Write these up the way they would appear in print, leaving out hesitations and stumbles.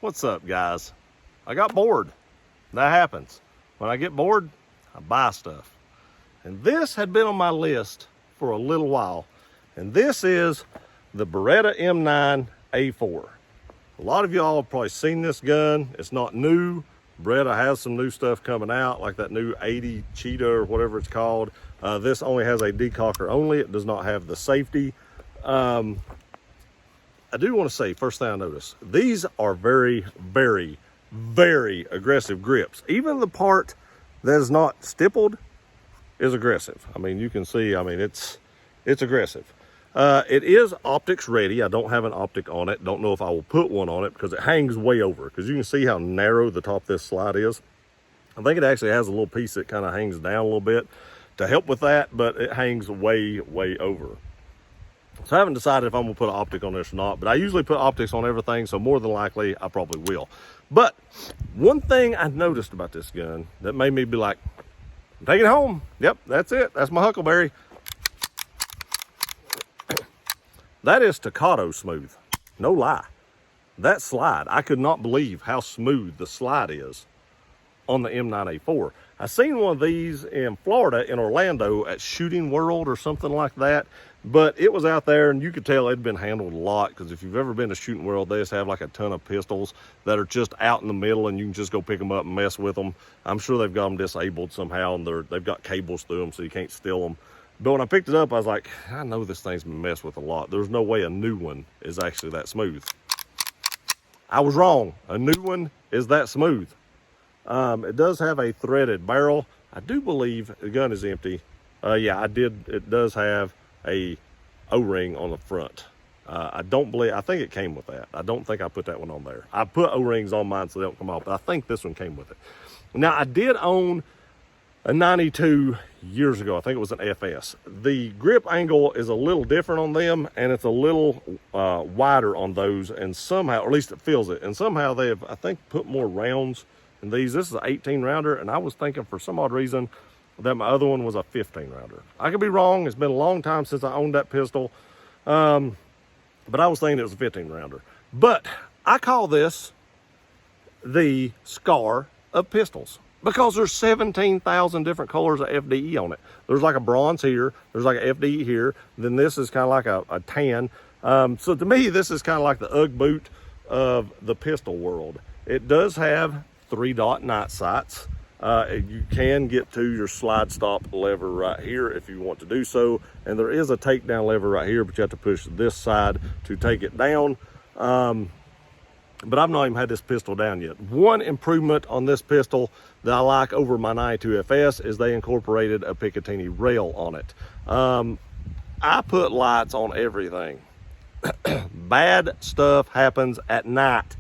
What's up, guys? I got bored. That happens. When I get bored, I buy stuff. And this had been on my list for a little while. And this is the Beretta M9A4. A lot of y'all have probably seen this gun. It's not new. Beretta has some new stuff coming out, like that new 80 Cheetah or whatever it's called. This only has a decocker only. It does not have the safety. I do want to say, first thing I noticed, these are very, very, very aggressive grips. Even the part that is not stippled is aggressive. I mean, you can see, it's aggressive. It is optics ready. I don't have an optic on it. Don't know if I will put one on it because it hangs way over. Because you can see how narrow the top of this slide is. I think it actually has a little piece that kind of hangs down a little bit to help with that, but it hangs way, way over. So I haven't decided if I'm gonna put an optic on this or not, but I usually put optics on everything, so more than likely I probably will. But one thing I noticed about this gun that made me be like, I'm taking it home. Yep, that's it. That's my Huckleberry. That is staccato smooth. No lie. That slide, I could not believe how smooth the slide is on the M9A4. I seen one of these in Florida, in Orlando, at Shooting World or something like that. But it was out there, and you could tell it'd been handled a lot, because if you've ever been to Shooting World, they just have like a ton of pistols that are just out in the middle, and you can just go pick them up and mess with them. I'm sure they've got them disabled somehow, and they've got cables through them, so you can't steal them. But when I picked it up, I was like, I know this thing's been messed with a lot. There's no way a new one is actually that smooth. I was wrong. A new one is that smooth. It does have a threaded barrel. I do believe the gun is empty. Yeah, it does have a O-ring on the front. I think it came with that. I don't think I put that one on there. I put O-rings on mine so they don't come off, but I think this one came with it. Now, I did own a 92 years ago. I think it was an FS. The grip angle is a little different on them, and it's a little wider on those, and somehow, or at least it feels it, and somehow they have, I think, put more rounds in these. This is an 18 rounder, and I was thinking for some odd reason that my other one was a 15 rounder. I could be wrong. It's been a long time since I owned that pistol. But I was thinking it was a 15 rounder. But I call this the Scar of pistols, because there's 17,000 different colors of FDE on it. There's like a bronze here, there's like a FDE here, then this is kind of like a tan. So to me, this is kind of like the Ugg boot of the pistol world. It does have 3-dot night sights. You can get to your slide stop lever right here if you want to do so. And there is a takedown lever right here, but you have to push this side to take it down. But I've not even had this pistol down yet. One improvement on this pistol that I like over my 92 FS is they incorporated a Picatinny rail on it. I put lights on everything. Bad stuff happens at night.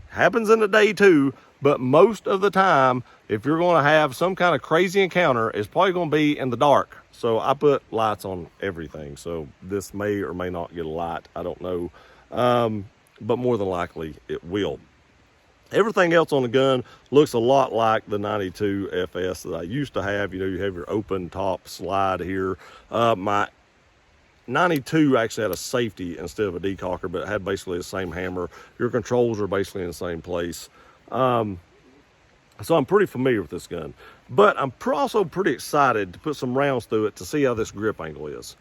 Happens in the day too, but most of the time, if you're going to have some kind of crazy encounter, it's probably going to be in the dark. So I put lights on everything. So this may or may not get a light. I don't know. But more than likely it will. Everything else on the gun looks a lot like the 92 FS that I used to have. You know, you have your open top slide here. My 92 actually had a safety instead of a decocker, but it had basically the same hammer. Your controls are basically in the same place. So I'm pretty familiar with this gun, but I'm also pretty excited to put some rounds through it to see how this grip angle is.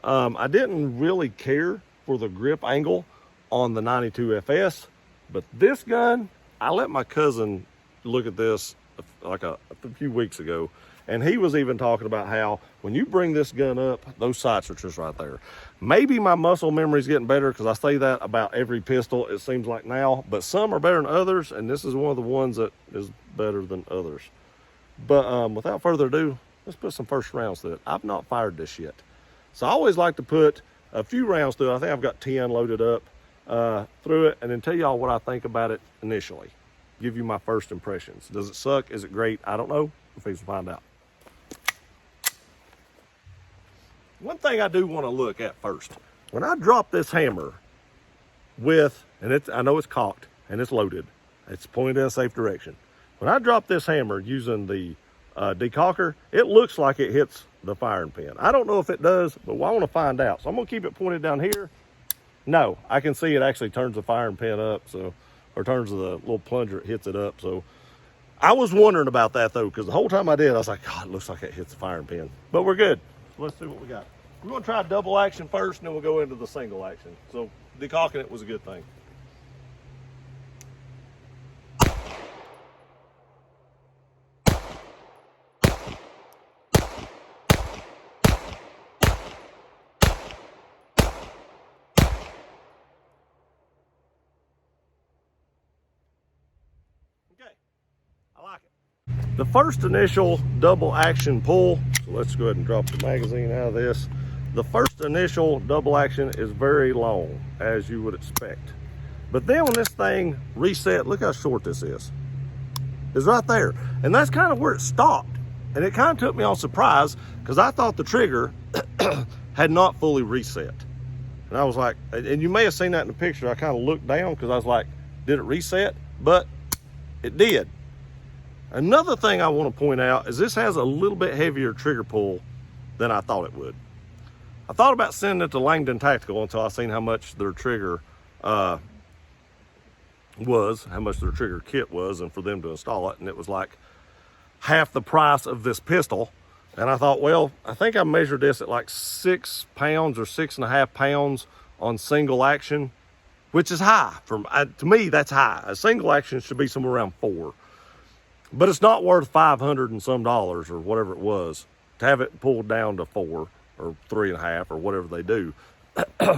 I didn't really care for the grip angle on the 92 FS, but this gun, I let my cousin look at this like a few weeks ago, and he was even talking about how when you bring this gun up, those sights are just right there. Maybe my muscle memory is getting better, because I say that about every pistol, it seems like now, but some are better than others, and this is one of the ones that is better than others. But without further ado, let's put some first rounds through it. I've not fired this yet. So I always like to put a few rounds through it. I think I've got 10 loaded up through it, and then tell y'all what I think about it initially. Give you my first impressions. Does it suck? Is it great? I don't know. We'll fix and find out. One thing I do want to look at first, when I drop this hammer with, and I know it's cocked and it's loaded, it's pointed in a safe direction. When I drop this hammer using the decocker, it looks like it hits the firing pin. I don't know if it does, but I want to find out. So I'm going to keep it pointed down here. No, I can see it actually turns the firing pin up. So or turns of the little plunger, it hits it up. So I was wondering about that though, because the whole time I did, I was like, God, it looks like it hits the firing pin. But we're good. So let's see what we got. We're gonna try double action first, and then we'll go into the single action. So decocking it was a good thing. Okay, I like it. The first initial double action pull, so let's go ahead and drop the magazine out of this. The first initial double action is very long, as you would expect. But then when this thing reset, look how short this is. It's right there. And that's kind of where it stopped. And it kind of took me on surprise, because I thought the trigger had not fully reset. And I was like, and you may have seen that in the picture, I kind of looked down because I was like, did it reset? But it did. Another thing I want to point out is this has a little bit heavier trigger pull than I thought it would. I thought about sending it to Langdon Tactical until I seen how much their trigger was, how much their trigger kit was, and for them to install it. And it was like half the price of this pistol. And I thought, well, I think I measured this at like 6 pounds or 6.5 pounds on single action, which is high. To me, that's high. A single action should be somewhere around 4. But it's not worth $500 and some dollars or whatever it was to have it pulled down to 4 or 3.5 or whatever they do.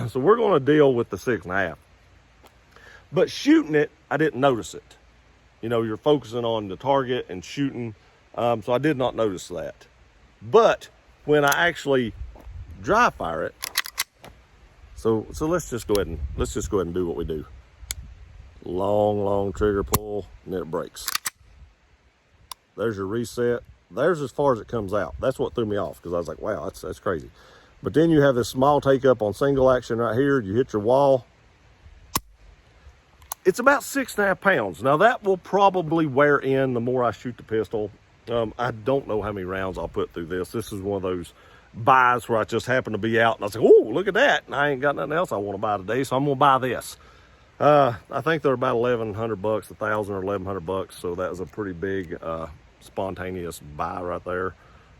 So we're going to deal with the 6.5. But shooting it, I didn't notice it. You know, you're focusing on the target and shooting. So I did not notice that. But when I actually dry fire it, so let's just go ahead and do what we do. Long trigger pull, and then it breaks. There's your reset. There's as far as it comes out. That's what threw me off, because I was like, wow, that's crazy. But then you have this small take up on single action right here. You hit your wall. It's about 6.5 pounds. Now that will probably wear in the more I shoot the pistol. I don't know how many rounds I'll put through this. This is one of those buys where I just happen to be out and I say, oh, look at that. And I ain't got nothing else I want to buy today, so I'm going to buy this. I think they're about $1,100, $1,000 or $1,100. So that was a pretty big spontaneous buy right there.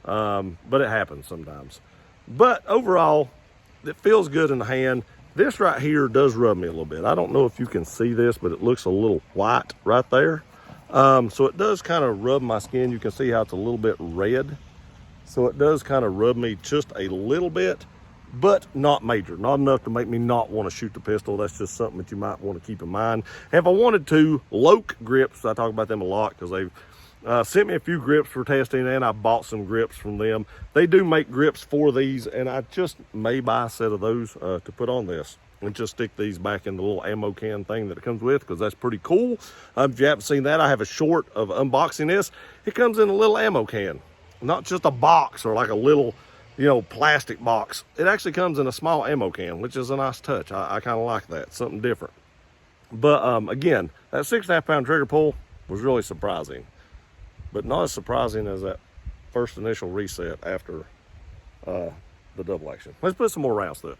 But it happens sometimes. But overall, it feels good in the hand. This right here does rub me a little bit. I don't know if you can see this, but it looks a little white right there. So it does kind of rub my skin. You can see how it's a little bit red. So it does kind of rub me just a little bit, but not major. Not enough to make me not want to shoot the pistol. That's just something that you might want to keep in mind. And if I wanted to, Loke grips, I talk about them a lot because they've sent me a few grips for testing, and I bought some grips from them. They do make grips for these, and I just may buy a set of those to put on this and just stick these back in the little ammo can thing that it comes with, because that's pretty cool. If you haven't seen that, I have a short of unboxing this. It comes in a little ammo can, not just a box or like a little, you know, plastic box. It actually comes in a small ammo can, which is a nice touch. I kind of like that, something different. But again, that 6.5 pound trigger pull was really surprising, but not as surprising as that first initial reset after the double action. Let's put some more rounds through it.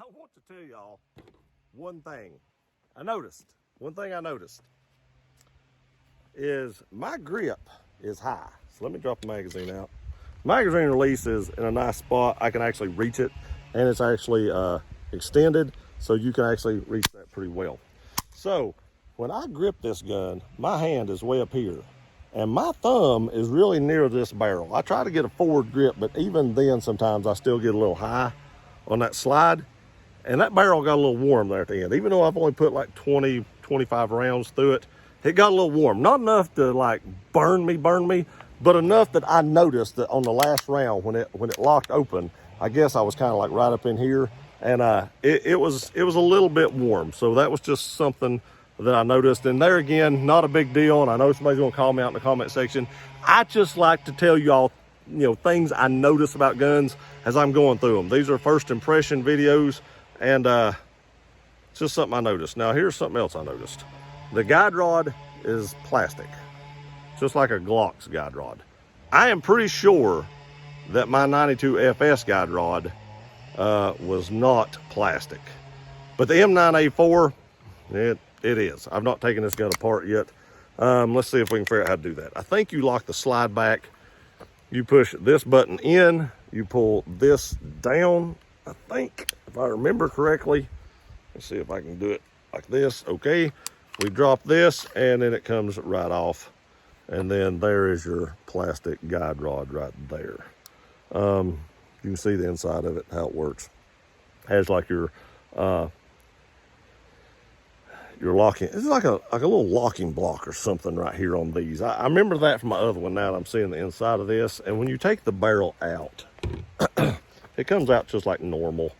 I want to tell y'all one thing I noticed. One thing I noticed is my grip is high. So let me drop the magazine out. Magazine release is in a nice spot. I can actually reach it, and it's actually extended, so you can actually reach that pretty well. So when I grip this gun, my hand is way up here, and my thumb is really near this barrel. I try to get a forward grip, but even then sometimes I still get a little high on that slide. And that barrel got a little warm there at the end. Even though I've only put like 20, 25 rounds through it, it got a little warm. Not enough to like burn me, but enough that I noticed that on the last round when it locked open, I guess I was kind of like right up in here, and it was a little bit warm. So that was just something that I noticed. And there again, not a big deal. And I know somebody's gonna call me out in the comment section. I just like to tell y'all things I notice about guns as I'm going through them. These are first impression videos, and it's just something I noticed. Now here's something else I noticed. The guide rod is plastic, just like a Glock's guide rod. I am pretty sure that my 92 FS guide rod was not plastic, but the M9A4, it is. I've not taken this gun apart yet. Let's see if we can figure out how to do that. I think you lock the slide back. You push this button in, you pull this down, I think, if I remember correctly. Let's see if I can do it like this. Okay, we drop this, and then it comes right off. And then there is your plastic guide rod right there. You can see the inside of it, how it works. It has like your locking, it's like a little locking block or something right here on these. I remember that from my other one. Now that I'm seeing the inside of this. And when you take the barrel out, it comes out just like normal.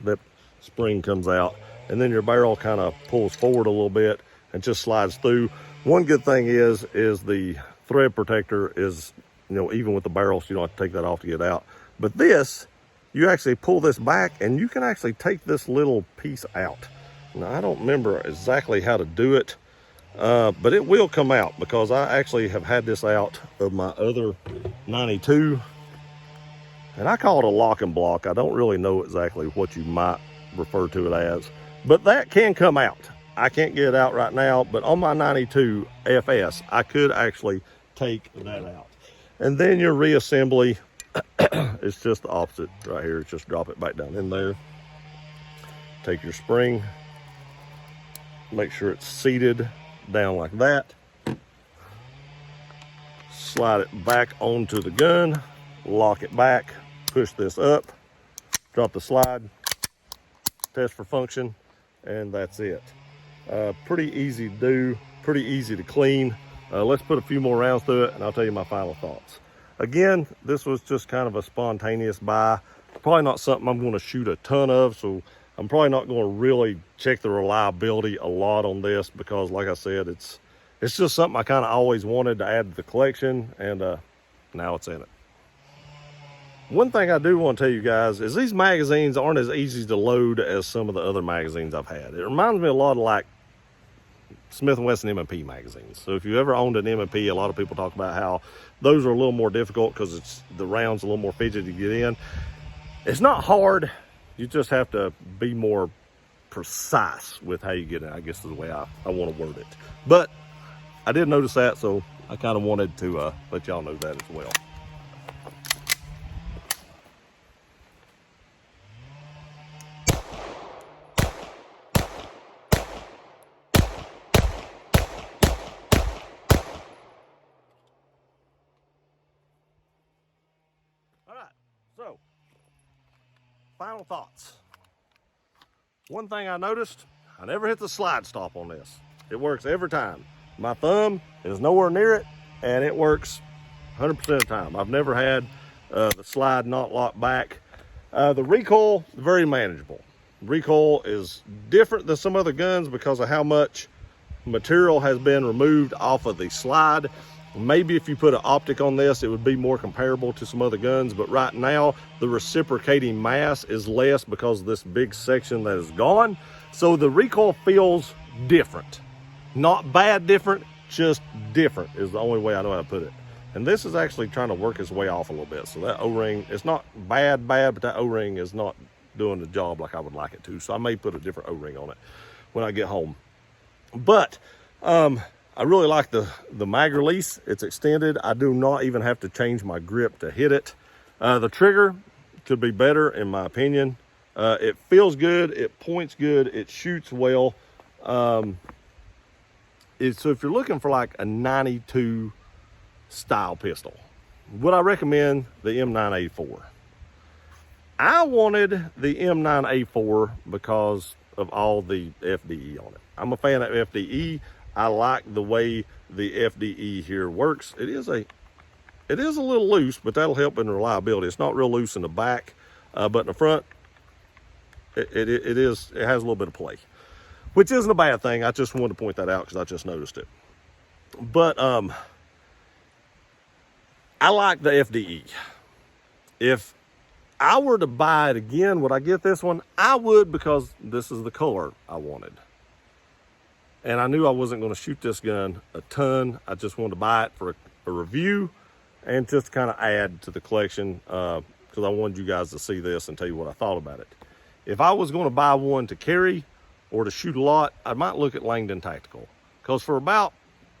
The spring comes out, and then your barrel kind of pulls forward a little bit and just slides through. One good thing is the thread protector is, even with the barrel, so you don't have to take that off to get out. But this, you actually pull this back, and you can actually take this little piece out. Now, I don't remember exactly how to do it, but it will come out, because I actually have had this out of my other 92, and I call it a locking block. I don't really know exactly what you might refer to it as, but that can come out. I can't get it out right now, but on my 92 FS, I could actually take that out. And then your reassembly, it's just the opposite right here. Just drop it back down in there. Take your spring, make sure it's seated down like that. Slide it back onto the gun, lock it back, push this up, drop the slide, test for function, and that's it. Pretty easy to do, pretty easy to clean. Let's put a few more rounds through it, and I'll tell you my final thoughts. Again, this was just kind of a spontaneous buy. Probably not something I'm going to shoot a ton of, so I'm probably not going to really check the reliability a lot on this, because like I said, it's just something I kind of always wanted to add to the collection, and now it's in it. One thing I do want to tell you guys is these magazines aren't as easy to load as some of the other magazines I've had. It reminds me a lot of like Smith & Wesson M&P magazines. So if you ever owned an M&P, a lot of people talk about how those are a little more difficult because the round's a little more fidgety to get in. It's not hard. You just have to be more precise with how you get in, I guess is the way I want to word it. But I did notice that, so I kind of wanted to let y'all know that as well. All right, so final thoughts. One thing I noticed, I never hit the slide stop on this. It works every time. My thumb is nowhere near it, and it works 100% of the time. I've never had the slide not locked back. The recoil, very manageable. Recoil is different than some other guns because of how much material has been removed off of the slide. Maybe if you put an optic on this, it would be more comparable to some other guns, but right now the reciprocating mass is less because of this big section that is gone. So the recoil feels different. Not bad different, just different is the only way I know how to put it. And this is actually trying to work its way off a little bit. So that O-ring, it's not bad, but that O-ring is not doing the job like I would like it to. So I may put a different O-ring on it when I get home. But I really like the mag release. It's extended. I do not even have to change my grip to hit it. The trigger could be better in my opinion. It feels good, it points good, it shoots well. So if you're looking for like a 92 style pistol, would I recommend the M9A4? I wanted the M9A4 because of all the FDE on it. I'm a fan of FDE. I like the way the FDE here works. It is a little loose, but that'll help in reliability. It's not real loose in the back, but in the front, it has a little bit of play, which isn't a bad thing. I just wanted to point that out because I just noticed it. But I like the FDE. If I were to buy it again, would I get this one? I would, because this is the color I wanted. And I knew I wasn't going to shoot this gun a ton. I just wanted to buy it for a review and just kind of add to the collection, because I wanted you guys to see this and tell you what I thought about it. If I was going to buy one to carry or to shoot a lot, I might look at Langdon Tactical, because for about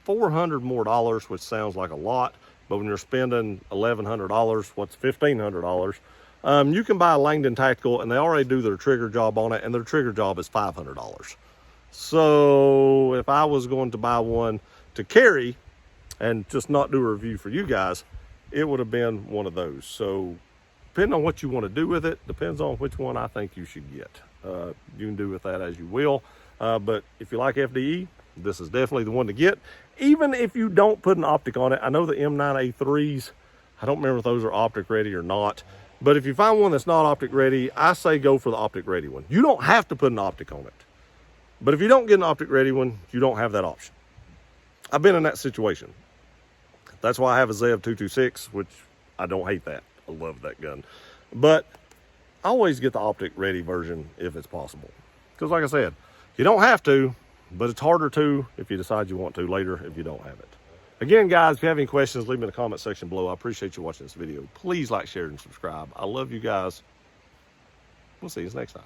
$400 more, which sounds like a lot, but when you're spending $1,100, what's $1,500? You can buy a Langdon Tactical, and they already do their trigger job on it, and their trigger job is $500. So if I was going to buy one to carry and just not do a review for you guys, it would have been one of those. So depending on what you want to do with it, depends on which one I think you should get. You can do with that as you will. But if you like FDE, this is definitely the one to get. Even if you don't put an optic on it, I know the M9A3s, I don't remember if those are optic ready or not. But if you find one that's not optic ready, I say go for the optic ready one. You don't have to put an optic on it. But if you don't get an optic ready one, you don't have that option. I've been in that situation. That's why I have a Zev 226, which I don't hate that. I love that gun. But I always get the optic ready version if it's possible. Because like I said, you don't have to, but it's harder to if you decide you want to later if you don't have it. Again, guys, if you have any questions, leave them in the comment section below. I appreciate you watching this video. Please like, share, and subscribe. I love you guys. We'll see you next time.